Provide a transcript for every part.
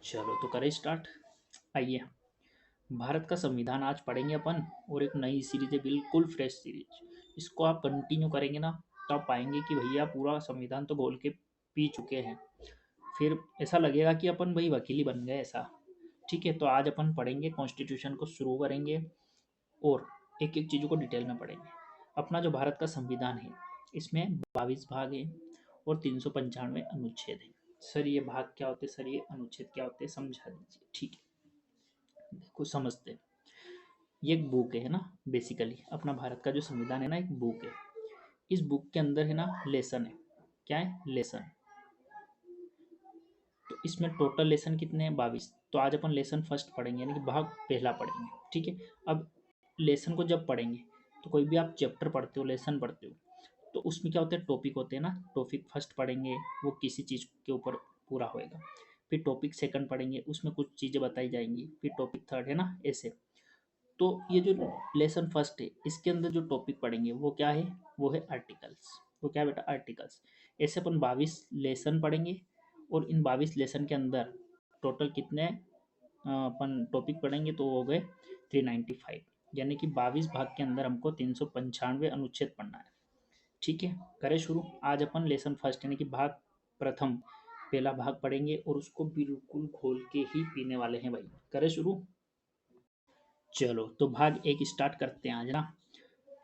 चलो तो करें स्टार्ट। आइए, भारत का संविधान आज पढ़ेंगे अपन। और एक नई सीरीज है, बिल्कुल फ्रेश सीरीज। इसको आप कंटिन्यू करेंगे ना, तो आप पाएंगे कि भैया पूरा संविधान तो घोल के पी चुके हैं। फिर ऐसा लगेगा कि अपन भाई वकील ही बन गए ऐसा। ठीक है, तो आज अपन पढ़ेंगे, कॉन्स्टिट्यूशन को शुरू करेंगे और एक एक चीज़ों को डिटेल में पढ़ेंगे। अपना जो भारत का संविधान है, इसमें 22 भाग है और 395 अनुच्छेद है। सर ये भाग क्या होते हैं, सर ये अनुच्छेद क्या होते हैं, समझा दीजिए। ठीक है, देखो समझते हैं। ये एक बुक है ना, बेसिकली अपना भारत का जो संविधान है ना, एक बुक है। इस बुक के अंदर है ना लेसन है। क्या है, लेसन। तो इसमें टोटल लेसन कितने हैं, 22। तो आज अपन लेसन फर्स्ट पढ़ेंगे, यानी कि भाग पहला पढ़ेंगे। ठीक है, अब लेसन को जब पढ़ेंगे तो कोई भी आप चैप्टर पढ़ते हो, लेसन पढ़ते हो, तो उसमें क्या होते हैं, टॉपिक होते हैं ना। टॉपिक फर्स्ट पढ़ेंगे, वो किसी चीज़ के ऊपर पूरा होएगा। फिर टॉपिक सेकंड पढ़ेंगे, उसमें कुछ चीज़ें बताई जाएंगी। फिर टॉपिक थर्ड है ना, ऐसे। तो ये जो लेसन फर्स्ट है, इसके अंदर जो टॉपिक पढ़ेंगे वो क्या है, वो है आर्टिकल्स। वो क्या है बेटा, आर्टिकल्स। ऐसे अपन 22 लेसन पढ़ेंगे और इन 22 लेसन के अंदर टोटल कितने अपन टॉपिक पढ़ेंगे, तो वो हो गए 395। यानी कि 22 भाग के अंदर हमको 395 अनुच्छेद पढ़ना है। ठीक है, करें शुरू। आज अपन लेसन फर्स्ट यानी कि भाग प्रथम, पहला भाग पढ़ेंगे और उसको बिल्कुल खोल के ही पीने वाले हैं भाई। करें शुरू। चलो तो भाग एक स्टार्ट करते हैं आज ना,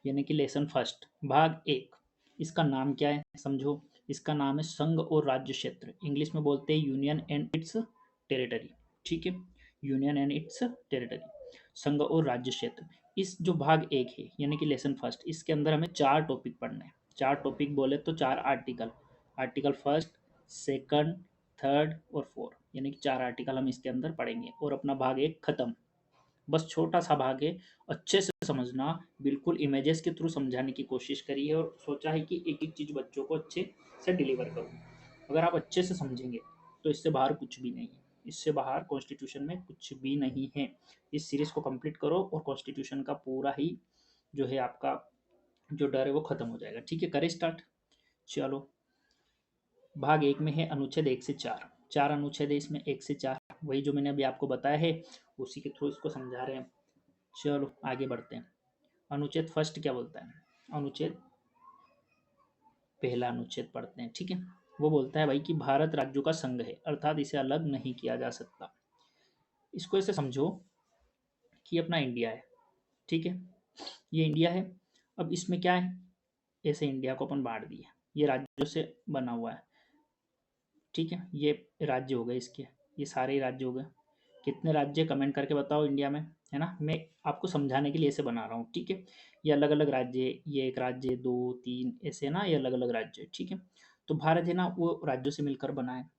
यानी कि लेसन फर्स्ट भाग एक। इसका नाम क्या है समझो। इसका नाम है संघ और राज्य क्षेत्र। इंग्लिश में बोलते हैं यूनियन एंड इट्स टेरिटरी। ठीक है, यूनियन एंड इट्स टेरिटरी, संघ और राज्य क्षेत्र। इस जो भाग एक है यानी कि लेसन फर्स्ट, इसके अंदर हमें 4 टॉपिक पढ़ने हैं। 4 टॉपिक बोले तो 4 article. Article first, second, third और फोर्थ, यानी कि 4 आर्टिकल हम इसके अंदर पढ़ेंगे और अपना भाग एक खत्म। बस छोटा सा भाग है, अच्छे से समझना। बिल्कुल इमेजेस के थ्रू समझाने की कोशिश करी है और सोचा है कि एक एक चीज़ बच्चों को अच्छे से डिलीवर करूँ। अगर आप अच्छे से समझेंगे तो इससे बाहर कुछ भी नहीं है। इससे बाहर कॉन्स्टिट्यूशन में कुछ भी नहीं है। इस सीरीज को कंप्लीट करो और कॉन्स्टिट्यूशन का पूरा ही जो है आपका जो डर है वो खत्म हो जाएगा। ठीक है, करें स्टार्ट। चलो, भाग एक में है अनुच्छेद 1 से 4। 4 अनुच्छेद है इसमें, 1 से 4। वही जो मैंने अभी आपको बताया है, उसी के थ्रू इसको समझा रहे हैं। चलो आगे बढ़ते हैं। अनुच्छेद फर्स्ट क्या बोलता है, अनुच्छेद पहला अनुच्छेद पढ़ते हैं। ठीक है, वो बोलता है भाई कि भारत राज्यों का संघ है, अर्थात इसे अलग नहीं किया जा सकता। इसको ऐसे समझो कि अपना इंडिया है। ठीक है, ये इंडिया है। अब इसमें क्या है, ऐसे इंडिया को अपन बांट दिया, ये राज्यों से बना हुआ है। ठीक है, ये राज्य हो गए इसके, ये सारे ही राज्य हो गए। कितने राज्य कमेंट करके बताओ इंडिया में, है ना। मैं आपको समझाने के लिए ऐसे बना रहा हूँ। ठीक है, ये अलग अलग राज्य है, ये एक राज्य, दो, तीन, ऐसे ना, ये अलग अलग राज्य है। ठीक है, तो भारत है ना वो राज्यों से मिलकर बना है।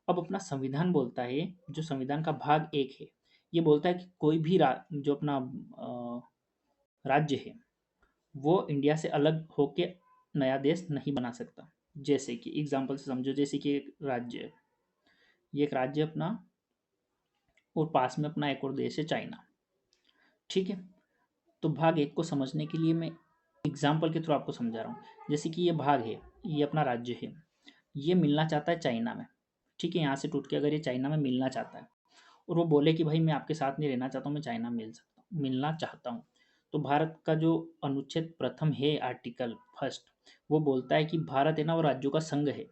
अब अपना संविधान बोलता है, जो संविधान का भाग एक है, ये बोलता है कि कोई भी जो अपना राज्य है, वो इंडिया से अलग होके नया देश नहीं बना सकता। जैसे कि एग्जाम्पल से समझो, जैसे कि एक राज्य है, ये एक राज्य अपना, और पास में अपना एक और देश है चाइना। ठीक है, तो भाग एक को समझने के लिए मैं एग्जाम्पल के थ्रू आपको समझा रहा हूँ। जैसे कि ये भाग है, ये अपना राज्य है, ये मिलना चाहता है चाइना में। ठीक है, यहाँ से टूट के अगर ये चाइना में मिलना चाहता है और वो बोले कि भाई मैं आपके साथ नहीं रहना चाहता हूँ, मैं चाइना में मिलना चाहता हूँ, तो भारत का जो अनुच्छेद प्रथम है, आर्टिकल फर्स्ट, वो बोलता है कि भारत है ना वो राज्यों का संघ है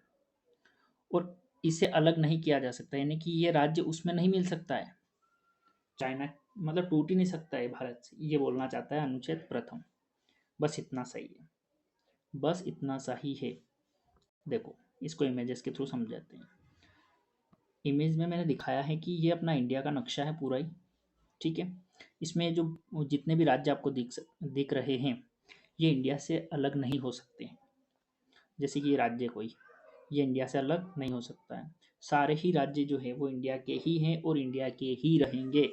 और इसे अलग नहीं किया जा सकता। यानी कि ये राज्य उसमें नहीं मिल सकता है, चाइना मतलब टूट ही नहीं सकता है भारत से, ये बोलना चाहता है अनुच्छेद प्रथम। बस इतना सही है, बस इतना सा ही है। देखो, इसको इमेजेस के थ्रू समझाते हैं। इमेज में मैंने दिखाया है कि ये अपना इंडिया का नक्शा है पूरा ही। ठीक है, इसमें जो जितने भी राज्य आपको दिख रहे हैं, ये इंडिया से अलग नहीं हो सकते। जैसे कि ये राज्य कोई, ये इंडिया से अलग नहीं हो सकता है। सारे ही राज्य जो है वो इंडिया के ही हैं और इंडिया के ही रहेंगे।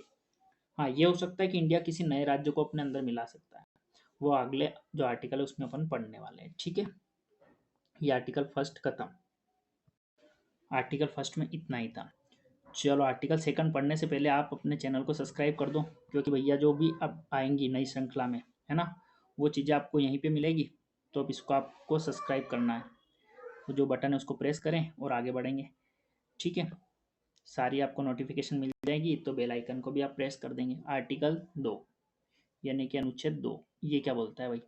हाँ, ये हो सकता है कि इंडिया किसी नए राज्य को अपने अंदर मिला सकता है, वो अगले जो आर्टिकल है उसमें अपन पढ़ने वाले हैं। ठीक है, ये आर्टिकल फर्स्ट खत्म। आर्टिकल फर्स्ट में इतना ही था। चलो, आर्टिकल सेकंड पढ़ने से पहले आप अपने चैनल को सब्सक्राइब कर दो, क्योंकि भैया जो भी अब आएंगी नई श्रृंखला में, है ना, वो चीज़ें आपको यहीं पे मिलेगी। तो अब इसको आपको सब्सक्राइब करना है, तो जो बटन है उसको प्रेस करें और आगे बढ़ेंगे। ठीक है, सारी आपको नोटिफिकेशन मिल जाएगी, तो बेल आइकन को भी आप प्रेस कर देंगे। आर्टिकल 2 यानी कि अनुच्छेद 2 ये क्या बोलता है भाई?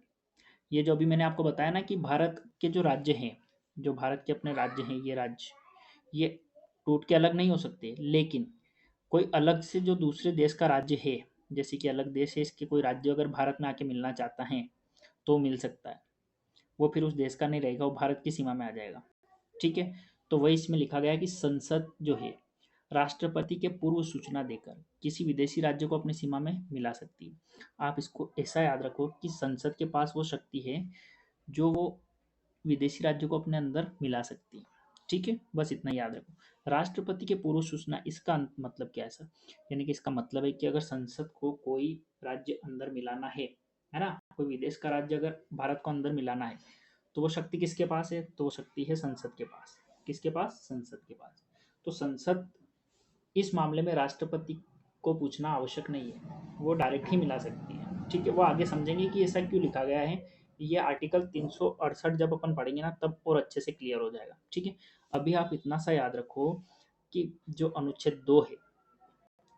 ये जो अभी मैंने आपको बताया ना कि भारत के जो राज्य हैं, जो भारत के अपने राज्य हैं, ये राज्य ये टूट के अलग नहीं हो सकते, लेकिन कोई अलग से जो दूसरे देश का राज्य है, जैसे कि अलग देश है, इसके कोई राज्य अगर भारत में आके मिलना चाहता है तो मिल सकता है। वो फिर उस देश का नहीं रहेगा, वो भारत की सीमा में आ जाएगा। ठीक है, तो वही इसमें लिखा गया है कि संसद जो है राष्ट्रपति के पूर्व सूचना देकर किसी विदेशी राज्य को अपनी सीमा में मिला सकती है। आप इसको ऐसा याद रखो कि संसद के पास वो शक्ति है जो वो विदेशी राज्यों को अपने अंदर मिला सकती है। ठीक है, बस इतना याद रखो। राष्ट्रपति के पूर्व सूचना, इसका मतलब क्या है सर? यानी कि इसका मतलब है कि अगर संसद को कोई राज्य अंदर मिलाना है ना, कोई विदेश का राज्य अगर भारत को अंदर मिलाना है, तो वो शक्ति किसके पास है? तो वो शक्ति है संसद के पास। किसके पास? संसद के पास। तो संसद इस मामले में राष्ट्रपति को पूछना आवश्यक नहीं है, वो डायरेक्ट ही मिला सकती है। ठीक है, वो आगे समझेंगे कि ऐसा क्यों लिखा गया है। ये आर्टिकल 368 जब अपन पढ़ेंगे ना, तब और अच्छे से क्लियर हो जाएगा। ठीक है, अभी आप इतना सा याद रखो कि जो अनुच्छेद 2 है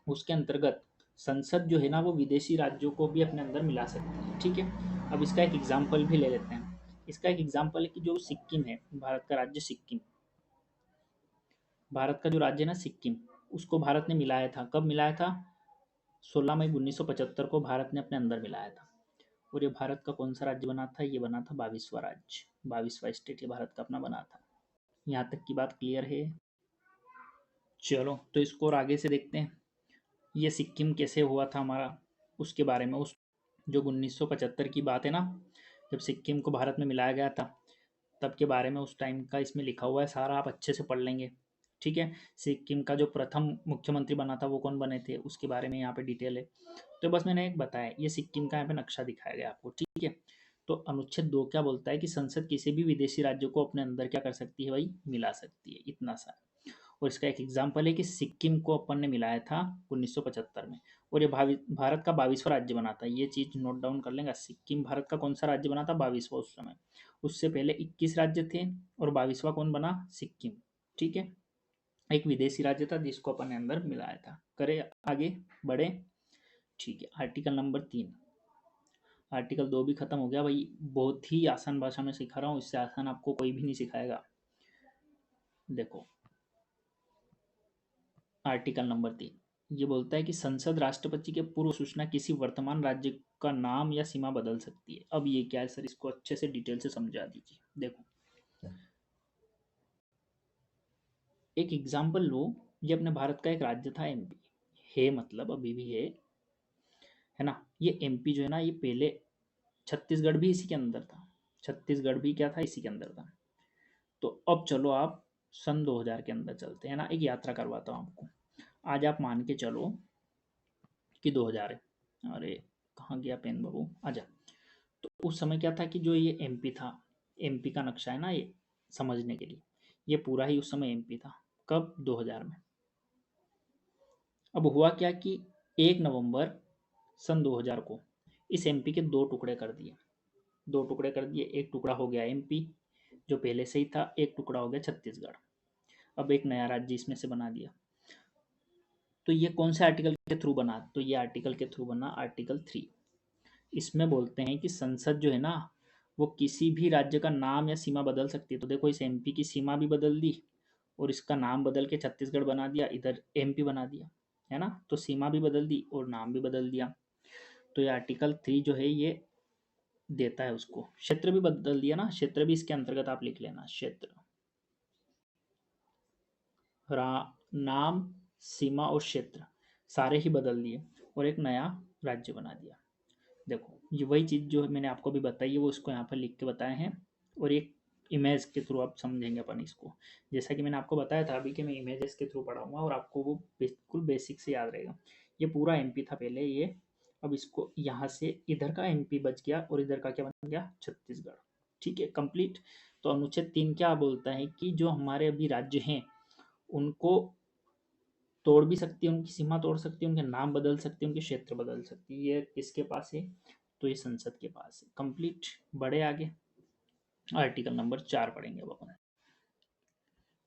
उसके अंतर्गत संसद जो है ना, वो विदेशी राज्यों को भी अपने अंदर मिला सकती है। ठीक है, अब इसका एक एग्जाम्पल भी ले लेते हैं। इसका एक एग्जाम्पल है कि जो सिक्किम है, भारत का राज्य सिक्किम, भारत का जो राज्य है ना सिक्किम, उसको भारत ने मिलाया था। कब मिलाया था? 16 मई 1975 को भारत ने अपने अंदर मिलाया था। और ये भारत का कौन सा राज्य बना था? ये बना था 22वां राज्य, 22वां स्टेट ये भारत का अपना बना था। यहाँ तक की बात क्लियर है? चलो तो इसको और आगे से देखते हैं, ये सिक्किम कैसे हुआ था हमारा, उसके बारे में। उस जो 1975 की बात है ना, जब सिक्किम को भारत में मिलाया गया था, तब के बारे में उस टाइम का इसमें लिखा हुआ है सारा, आप अच्छे से पढ़ लेंगे। ठीक है, सिक्किम का जो प्रथम मुख्यमंत्री बना था वो कौन बने थे, उसके बारे में यहाँ पे डिटेल है। तो बस मैंने एक बताया, ये सिक्किम का यहाँ पे नक्शा दिखाया गया आपको। ठीक है, तो अनुच्छेद 2 क्या बोलता है कि संसद किसी भी विदेशी राज्य को अपने अंदर क्या कर सकती है भाई? मिला सकती है, इतना सा। और इसका एक एग्जाम्पल है कि सिक्किम को अपन ने मिलाया था 1975 में, और ये भारत का 22वां राज्य बना था। ये चीज नोट डाउन कर लेंगे, सिक्किम भारत का कौन सा राज्य बना था? 22वां उस समय। उससे पहले 21 राज्य थे, और 22वां कौन बना? सिक्किम। ठीक है, एक विदेशी राज्य था जिसको अपन ने अंदर मिलाया था। करे आगे बढ़े। ठीक है, आर्टिकल नंबर 3। आर्टिकल 2 भी खत्म हो गया भाई, बहुत ही आसान भाषा में सिखा रहा हूँ, इससे आसान आपको कोई भी नहीं सिखाएगा। देखो, आर्टिकल नंबर 3 ये बोलता है कि संसद राष्ट्रपति के पूर्व सूचना किसी वर्तमान राज्य का नाम या सीमा बदल सकती है। अब ये क्या है सर, इसको अच्छे से डिटेल से समझा दीजिए। देखो, एक एग्जाम्पल लो, ये अपने भारत का एक राज्य था एमपी, है मतलब अभी भी है ना। ये एमपी जो है ना, ये पहले छत्तीसगढ़ भी इसी के अंदर था। छत्तीसगढ़ भी क्या था? इसी के अंदर था। तो अब चलो आप सन 2000 के अंदर चलते हैं ना, एक यात्रा करवाता हूँ आपको। आज आप मान के चलो कि 2000 है। अरे कहाँ गया पेन बाबू, आजा। तो उस समय क्या था कि जो ये एमपी था, एमपी का नक्शा है ना, ये समझने के लिए, ये पूरा ही उस समय एमपी था। कब? 2000 में। अब हुआ क्या कि 1 नवंबर सन 2000 को इस एमपी के दो टुकड़े कर दिए। दो टुकड़े कर दिए, एक टुकड़ा हो गया एमपी जो पहले से ही था, एक टुकड़ा हो गया छत्तीसगढ़। अब एक नया राज्य इसमें से बना दिया। तो ये कौन से आर्टिकल के थ्रू बना? तो ये आर्टिकल के थ्रू बना, आर्टिकल 3। इसमें बोलते हैं कि संसद जो है ना, वो किसी भी राज्य का नाम या सीमा बदल सकती है। तो देखो, इस एमपी की सीमा भी बदल दी, और इसका नाम बदल के छत्तीसगढ़ बना दिया, इधर एमपी बना दिया, है ना। तो सीमा भी बदल दी और नाम भी बदल दिया। तो ये आर्टिकल 3 जो है ये देता है उसको। क्षेत्र भी बदल दिया ना, क्षेत्र भी इसके अंतर्गत आप लिख लेना, क्षेत्र, नाम, सीमा और क्षेत्र सारे ही बदल दिए, और एक नया राज्य बना दिया। देखो, ये वही चीज़ जो मैंने आपको भी बताई है, वो इसको यहाँ पर लिख के बताए हैं, और एक इमेज के थ्रू आप समझेंगे अपन इसको। जैसा कि मैंने आपको बताया था अभी कि मैं इमेजेस के थ्रू पढ़ाऊंगा, और आपको वो बिल्कुल बेसिक से याद रहेगा। ये पूरा एमपी था पहले ये, अब इसको यहाँ से इधर का एमपी बच गया, और इधर का क्या बन गया? छत्तीसगढ़। ठीक है, कंप्लीट। तो अनुच्छेद 3 क्या बोलता है कि जो हमारे अभी राज्य हैं उनको तोड़ भी सकती है, उनकी सीमा तोड़ सकती है, उनके नाम बदल सकती है, उनके क्षेत्र बदल सकती है। ये किसके पास है? तो ये संसद के पास है। कंप्लीट। बड़े आगे, आर्टिकल नंबर 4 पढ़ेंगे अब अपन।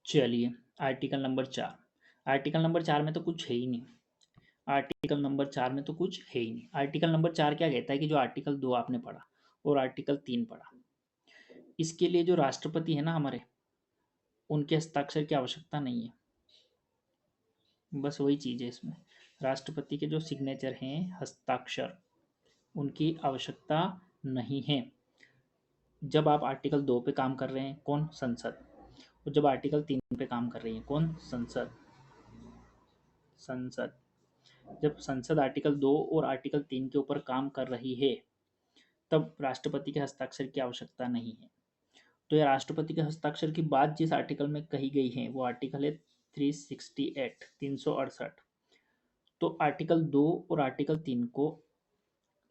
चलिए, आर्टिकल नंबर 4। आर्टिकल नंबर 4 में तो कुछ है ही नहीं। आर्टिकल नंबर 4 में तो कुछ है ही नहीं। आर्टिकल नंबर 4 क्या कहता है कि जो आर्टिकल 2 आपने पढ़ा और आर्टिकल 3 पढ़ा, इसके लिए जो राष्ट्रपति है ना हमारे, उनके हस्ताक्षर की आवश्यकता नहीं है। बस वही चीज़ है इसमें, राष्ट्रपति के जो सिग्नेचर हैं, हस्ताक्षर, उनकी आवश्यकता नहीं है। जब आप आर्टिकल 2 पे काम कर रहे हैं, कौन? संसद। और जब आर्टिकल 3 पे काम कर रही है, कौन? संसद। संसद। जब संसद आर्टिकल 2 और आर्टिकल 3 के ऊपर काम कर रही है, तब राष्ट्रपति के हस्ताक्षर की आवश्यकता नहीं है। तो ये राष्ट्रपति के हस्ताक्षर की बात जिस आर्टिकल में कही गई है, वो आर्टिकल है 368, 368। तो आर्टिकल 2 और आर्टिकल 3 को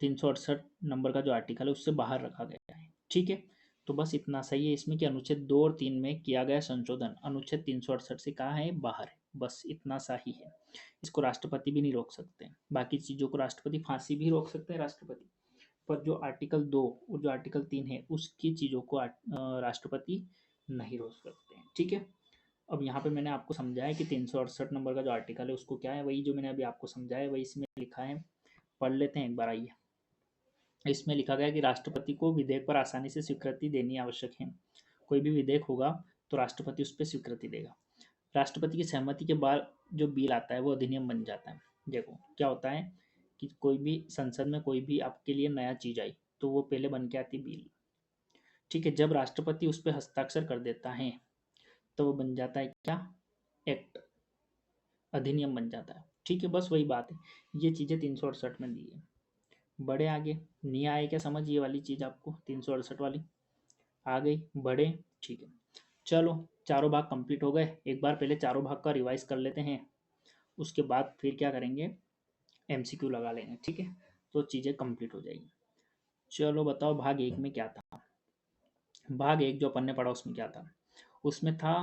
368 नंबर का जो आर्टिकल है उससे बाहर रखा गया है। ठीक है, तो बस इतना सही है इसमें कि अनुच्छेद 2 और 3 में किया गया संशोधन अनुच्छेद 368 से कहाँ है? बाहर है। बस इतना सा ही है। इसको राष्ट्रपति भी नहीं रोक सकते। बाकी चीज़ों को राष्ट्रपति फांसी भी रोक सकते हैं राष्ट्रपति, पर जो आर्टिकल 2 और जो आर्टिकल 3 है उसकी चीज़ों को राष्ट्रपति नहीं रोक सकते हैं। ठीक है, अब यहाँ पे मैंने आपको समझाया कि 368 नंबर का जो आर्टिकल है उसको क्या है, वही जो मैंने अभी आपको समझाया वही इसमें लिखा है। पढ़ लेते हैं एक बार, आइए। इसमें लिखा गया कि राष्ट्रपति को विधेयक पर आसानी से स्वीकृति देनी आवश्यक है। कोई भी विधेयक होगा तो राष्ट्रपति उस पर स्वीकृति देगा। राष्ट्रपति की सहमति के बाद जो बिल आता है वो अधिनियम बन जाता है। देखो क्या होता है कि कोई भी संसद में कोई भी आपके लिए नया चीज आई तो वो पहले बन के आती बिल। ठीक है, जब राष्ट्रपति उस पर हस्ताक्षर कर देता है तो वो बन जाता है क्या? एक्ट, अधिनियम बन जाता है। ठीक है, बस वही बात है। ये चीज़ें 368 में दी है। बड़े आगे नहीं आए क्या समझ ये वाली चीज़ आपको? 368 वाली आ गई? बड़े, ठीक है। चलो, चारों भाग कंप्लीट हो गए। एक बार पहले चारों भाग का रिवाइज कर लेते हैं, उसके बाद फिर क्या करेंगे? एमसीक्यू लगा लेंगे। ठीक है, तो चीज़ें कंप्लीट हो जाएगी। चलो बताओ, भाग 1 में क्या था? भाग 1 जो अपन ने पढ़ा उसमें क्या था? उसमें था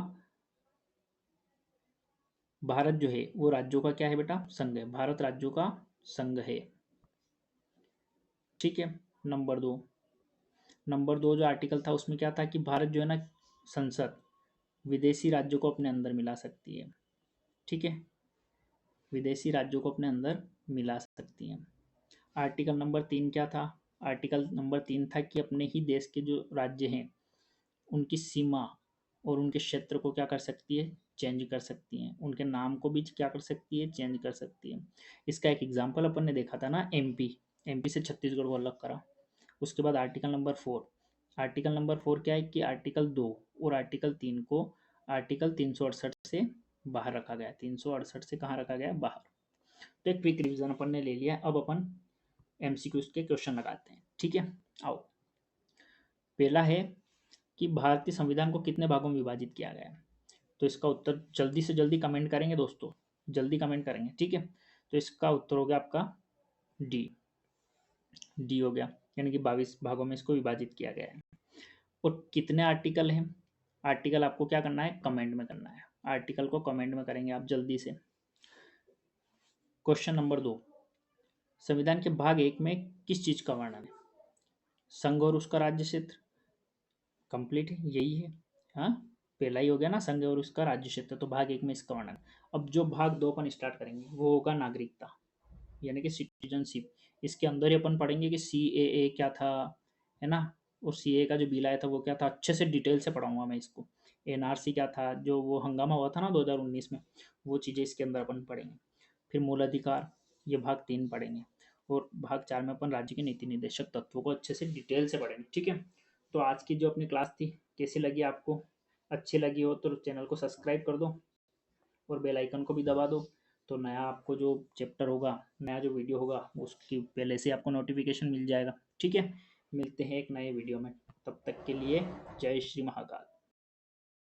भारत जो है वो राज्यों का क्या है बेटा? संघ है। भारत राज्यों का संघ है। ठीक है, नंबर 2 जो आर्टिकल था उसमें क्या था कि भारत जो है ना, संसद विदेशी राज्यों को अपने अंदर मिला सकती है। ठीक है, विदेशी राज्यों को अपने अंदर मिला सकती है। आर्टिकल नंबर 3 क्या था? आर्टिकल नंबर 3 था कि अपने ही देश के जो राज्य हैं उनकी सीमा और उनके क्षेत्र को क्या कर सकती है? चेंज कर सकती हैं। उनके नाम को भी क्या कर सकती है? चेंज कर सकती है। इसका एक एग्जाम्पल अपन ने देखा था ना, एमपी से छत्तीसगढ़ को अलग करा। उसके बाद आर्टिकल नंबर 4, आर्टिकल नंबर 4 क्या है कि आर्टिकल 2 और आर्टिकल 3 को आर्टिकल 368 से बाहर रखा गया। 368 से कहाँ रखा गया? बाहर। तो एक क्विक रिवीजन अपन ने ले लिया। अब अपन एमसीक्यूज के क्वेश्चन लगाते हैं। ठीक है, आओ। पहला है कि भारतीय संविधान को कितने भागों में विभाजित किया गया है? तो इसका उत्तर जल्दी से जल्दी कमेंट करेंगे दोस्तों, जल्दी कमेंट करेंगे। ठीक है, तो इसका उत्तर हो गया आपका डी। डी हो गया, यानी कि 22 भागों में इसको विभाजित किया गया है। और कितने आर्टिकल हैं? आर्टिकल आपको क्या करना है? कमेंट में करना है। आर्टिकल को कमेंट में करेंगे आप जल्दी से। क्वेश्चन नंबर 2, संविधान के भाग 1 में किस चीज का वर्णन है? संघ और उसका राज्य क्षेत्र। कंप्लीट है, यही है। हाँ, पहला ही हो गया ना, संघ और उसका राज्य क्षेत्र, तो भाग 1 में इसका वर्णन। अब जो भाग 2 अपन स्टार्ट करेंगे वो होगा नागरिकता, यानी कि सिटीजनशिप। इसके अंदर ही अपन पढ़ेंगे कि CAA क्या था, है ना, और CAA का जो बिल आया था वो क्या था। अच्छे से डिटेल से पढ़ाऊंगा मैं इसको। NRC क्या था, जो वो हंगामा हुआ था ना 2019 में, वो चीज़ें इसके अंदर अपन पढ़ेंगे। फिर मूल अधिकार, ये भाग 3 पढ़ेंगे। और भाग 4 में अपन राज्य के नीति निर्देशक तत्वों को अच्छे से डिटेल से पढ़ेंगे। ठीक है, तो आज की जो अपनी क्लास थी कैसी लगी आपको? अच्छी लगी हो तो चैनल को सब्सक्राइब कर दो और बेल आइकन को भी दबा दो। तो नया आपको जो चैप्टर होगा, नया जो वीडियो होगा, उसकी पहले से आपको नोटिफिकेशन मिल जाएगा। ठीक है, मिलते हैं एक नए वीडियो में। तब तक के लिए जय श्री महाकाल।